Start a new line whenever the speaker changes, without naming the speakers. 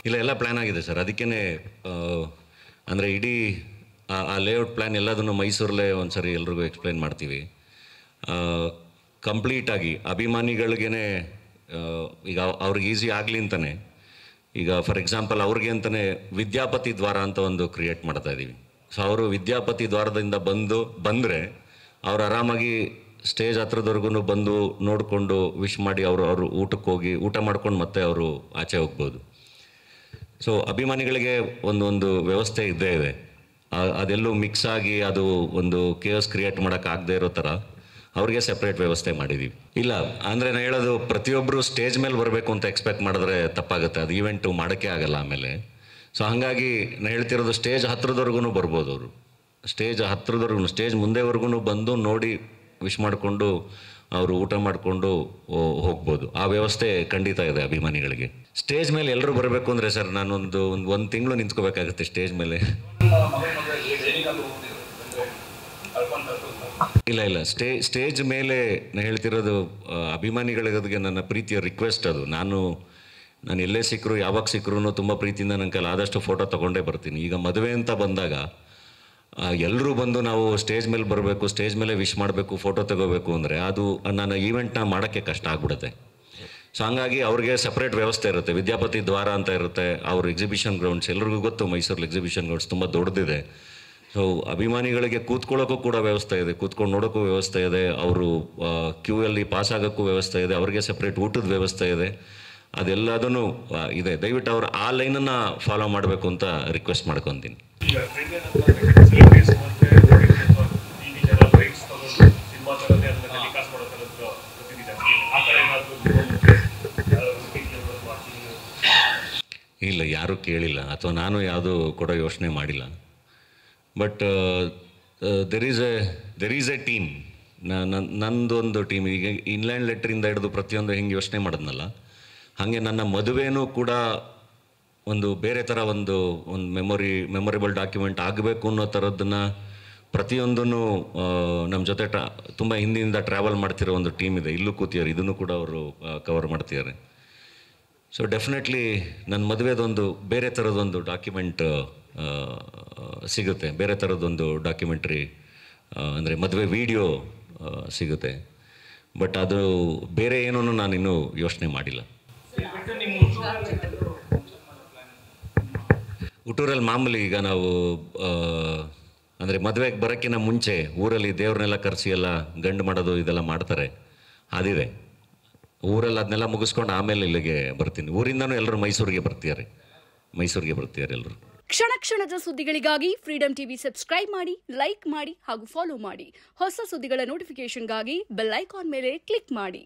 ಇಲ್ಲ, ಎಲ್ಲ ಪ್ಲ್ಯಾನ್ ಆಗಿದೆ ಸರ್. ಅದಕ್ಕೇ ಅಂದರೆ ಇಡೀ ಆ ಲೇಔಟ್ ಪ್ಲ್ಯಾನ್ ಎಲ್ಲದನ್ನು ಮೈಸೂರಲ್ಲೇ ಒಂದು ಸರಿ ಎಲ್ರಿಗೂ ಎಕ್ಸ್ಪ್ಲೈನ್ ಮಾಡ್ತೀವಿ. ಕಂಪ್ಲೀಟಾಗಿ ಅಭಿಮಾನಿಗಳಿಗೇ ಈಗ ಅವ್ರಿಗೆ ಈಸಿ ಆಗಲಿ ಅಂತಲೇ, ಈಗ ಫಾರ್ ಎಕ್ಸಾಂಪಲ್ ಅವ್ರಿಗೆ ಅಂತಲೇ ವಿದ್ಯಾಪತಿ ದ್ವಾರ ಅಂತ ಒಂದು ಕ್ರಿಯೇಟ್ ಮಾಡ್ತಾಯಿದ್ದೀವಿ. ಸೊ ಅವರು ವಿದ್ಯಾಪತಿ ದ್ವಾರದಿಂದ ಬಂದರೆ ಅವ್ರು ಆರಾಮಾಗಿ ಸ್ಟೇಜ್ ಹತ್ರದವರೆಗೂ ಬಂದು ನೋಡಿಕೊಂಡು ವಿಶ್ ಮಾಡಿ ಅವರು ಊಟಕ್ಕೆ ಹೋಗಿ ಊಟ ಮಾಡ್ಕೊಂಡು ಮತ್ತೆ ಅವರು ಆಚೆ ಹೋಗ್ಬೋದು. ಸೊ ಅಭಿಮಾನಿಗಳಿಗೆ ಒಂದು ವ್ಯವಸ್ಥೆ ಇದ್ದೇ ಇದೆ. ಅದೆಲ್ಲೂ ಮಿಕ್ಸ್ ಆಗಿ ಅದು ಒಂದು ಕೇಸ್ ಕ್ರಿಯೇಟ್ ಮಾಡೋಕ್ಕಾಗದೇ ಇರೋ ಥರ ಅವ್ರಿಗೆ ಸೆಪ್ರೇಟ್ ವ್ಯವಸ್ಥೆ ಮಾಡಿದ್ದೀವಿ. ಇಲ್ಲ ಅಂದರೆ ನಾನು ಹೇಳೋದು, ಪ್ರತಿಯೊಬ್ಬರು ಸ್ಟೇಜ್ ಮೇಲೆ ಬರಬೇಕು ಅಂತ ಎಕ್ಸ್ಪೆಕ್ಟ್ ಮಾಡಿದ್ರೆ ತಪ್ಪಾಗುತ್ತೆ, ಅದು ಈವೆಂಟು ಮಾಡೋಕ್ಕೆ ಆಗಲ್ಲ ಆಮೇಲೆ. ಸೊ ಹಾಗಾಗಿ ನಾನು ಹೇಳ್ತಿರೋದು, ಸ್ಟೇಜ್ ಹತ್ರದವರೆಗೂ ಬರ್ಬೋದು ಅವರು. ಸ್ಟೇಜ್ ಹತ್ರದವರೆಗೂ, ಸ್ಟೇಜ್ ಮುಂದೆವರೆಗೂ ಬಂದು ನೋಡಿ ವಿಶ್ ಮಾಡಿಕೊಂಡು ಅವರು ಊಟ ಮಾಡಿಕೊಂಡು ಹೋಗ್ಬೋದು. ಆ ವ್ಯವಸ್ಥೆ ಖಂಡಿತ ಇದೆ ಅಭಿಮಾನಿಗಳಿಗೆ. ಸ್ಟೇಜ್ ಮೇಲೆ ಎಲ್ಲರೂ ಬರಬೇಕು ಅಂದರೆ ಸರ್, ನಾನೊಂದು ಒಂದು ತಿಂಗಳು ನಿಂತ್ಕೋಬೇಕಾಗುತ್ತೆ ಸ್ಟೇಜ್ ಮೇಲೆ. ಇಲ್ಲ, ಸ್ಟೇಜ್ ಮೇಲೆ ನಾನು ಹೇಳ್ತಿರೋದು ಅಭಿಮಾನಿಗಳಿಗೆ ನನ್ನ ಪ್ರೀತಿಯ ರಿಕ್ವೆಸ್ಟ್ ಅದು. ನಾನು ಎಲ್ಲೇ ಸಿಕ್ಕರು, ಯಾವಾಗ ಸಿಕ್ಕರೂ ತುಂಬ ಪ್ರೀತಿಯಿಂದ ನನ್ನ ಕೈಲಿ ಆದಷ್ಟು ಫೋಟೋ ತೊಗೊಂಡೇ ಬರ್ತೀನಿ. ಈಗ ಮದುವೆ ಅಂತ ಬಂದಾಗ ಎಲ್ಲರೂ ಬಂದು ನಾವು ಸ್ಟೇಜ್ ಮೇಲೆ ಬರಬೇಕು, ಸ್ಟೇಜ್ ಮೇಲೆ ವಿಶ್ ಮಾಡಬೇಕು, ಫೋಟೋ ತಗೋಬೇಕು ಅಂದರೆ ಅದು ನಾನು ಈವೆಂಟ್ನ ಮಾಡೋಕ್ಕೆ ಕಷ್ಟ ಆಗ್ಬಿಡುತ್ತೆ. ಸೊ ಹಂಗಾಗಿ ಅವ್ರಿಗೆ ಸಪ್ರೇಟ್ ವ್ಯವಸ್ಥೆ ಇರುತ್ತೆ. ವಿದ್ಯಾಪತಿ ದ್ವಾರ ಅಂತ ಇರುತ್ತೆ, ಅವ್ರ ಎಕ್ಸಿಬಿಷನ್ ಗ್ರೌಂಡ್ಸ್ ಎಲ್ರಿಗೂ ಗೊತ್ತು, ಮೈಸೂರಲ್ಲಿ ಎಕ್ಸಿಬಿಷನ್ ಗ್ರೌಂಡ್ಸ್ ತುಂಬ ದೊಡ್ಡದಿದೆ. ಸೊ ಅಭಿಮಾನಿಗಳಿಗೆ ಕೂತ್ಕೊಳ್ಳೋಕ್ಕೂ ಕೂಡ ಇದೆ, ಕೂತ್ಕೊಂಡು ನೋಡೋಕ್ಕೂ ವ್ಯವಸ್ಥೆ ಇದೆ, ಅವರು ಕ್ಯೂಯಲ್ಲಿ ಪಾಸ್ ಆಗೋಕ್ಕೂ ವ್ಯವಸ್ಥೆ ಇದೆ, ಅವ್ರಿಗೆ ಸಪ್ರೇಟ್ ಊಟದ ವ್ಯವಸ್ಥೆ ಇದೆ, ಅದೆಲ್ಲದೂ ಇದೆ. ದಯವಿಟ್ಟು ಅವ್ರು ಆ ಲೈನನ್ನು ಫಾಲೋ ಮಾಡಬೇಕು ಅಂತ ರಿಕ್ವೆಸ್ಟ್ ಮಾಡ್ಕೊತೀನಿ. ಇಲ್ಲ, ಯಾರೂ ಕೇಳಿಲ್ಲ ಅಥವಾ ನಾನು ಯಾವುದು ಕೊಡೋ ಯೋಚನೆ ಮಾಡಿಲ್ಲ. But there is A team. ನಂದೊಂದು ಟೀಮ್. ಈಗ ಇನ್ಲ್ಯಾಂಡ್ ಲೆಟ್ರಿಂದ ಹಿಡಿದು ಪ್ರತಿಯೊಂದು ಹೆಂಗೆ ಯೋಚನೆ ಮಾಡಿದ್ನಲ್ಲ, ಹಾಗೆ ನನ್ನ ಮದುವೆನೂ ಕೂಡ ಒಂದು ಬೇರೆ ಥರ ಒಂದು ಮೆಮೊರೇಬಲ್ ಡಾಕ್ಯುಮೆಂಟ್ ಆಗಬೇಕು ಅನ್ನೋ ಥರದ್ದನ್ನು ಪ್ರತಿಯೊಂದನ್ನು ನಮ್ಮ ಜೊತೆ ತುಂಬ ಹಿಂದಿನಿಂದ ಟ್ರಾವೆಲ್ ಮಾಡ್ತಿರೋ ಒಂದು ಟೀಮ್ ಇದೆ. ಇಲ್ಲೂ ಕೂತಿದ್ದಾರೆ, ಇದನ್ನು ಕೂಡ ಅವರು ಕವರ್ ಮಾಡ್ತಿದ್ದಾರೆ. ಸೊ ಡೆಫಿನೆಟ್ಲಿ ನನ್ನ ಮದುವೆದೊಂದು ಬೇರೆ ಥರದೊಂದು ಡಾಕ್ಯುಮೆಂಟ್ ಸಿಗುತ್ತೆ, ಬೇರೆ ಥರದ್ದೊಂದು ಡಾಕ್ಯುಮೆಂಟ್ರಿ ಅಂದರೆ ಮದುವೆ ವಿಡಿಯೋ ಸಿಗುತ್ತೆ. ಬಟ್ ಅದು ಬೇರೆ ಏನೂ ನಾನಿನ್ನೂ ಯೋಚನೆ ಮಾಡಿಲ್ಲ. ಹುಟ್ಟೂರಲ್ಲಿ ಮಾಮೂಲಿ ಈಗ ನಾವು ಅಂದರೆ ಮದುವೆಗೆ ಬರೋಕ್ಕಿಂತ ಮುಂಚೆ ಊರಲ್ಲಿ ದೇವ್ರನ್ನೆಲ್ಲ ಕರೆಸಿ ಎಲ್ಲ ಗಂಡು ಮಾಡೋದು ಇದೆಲ್ಲ ಮಾಡ್ತಾರೆ, ಅದಿದೆ. ಊರಲ್ಲಿ ಅದನ್ನೆಲ್ಲ ಮುಗಿಸ್ಕೊಂಡು ಆಮೇಲೆ ಇಲ್ಲಿಗೆ ಬರ್ತೀನಿ. ಊರಿಂದನೂ ಎಲ್ಲರೂ ಮೈಸೂರಿಗೆ ಬರ್ತಿದ್ದಾರೆ ಎಲ್ಲರೂ.
ಕ್ಷಣ ಕ್ಷಣದ ಸುದ್ದಿಗಳಿಗಾಗಿ ಫ್ರೀಡಂ ಟಿವಿ ಸಬ್ಸ್ಕ್ರೈಬ್ ಮಾಡಿ, ಲೈಕ್ ಮಾಡಿ ಹಾಗೂ ಫಾಲೋ ಮಾಡಿ. ಹೊಸ ಸುದ್ದಿಗಳ ನೋಟಿಫಿಕೇಶನ್ಗಾಗಿ ಬೆಲ್ ಐಕಾನ್ ಮೇಲೆ ಕ್ಲಿಕ್ ಮಾಡಿ.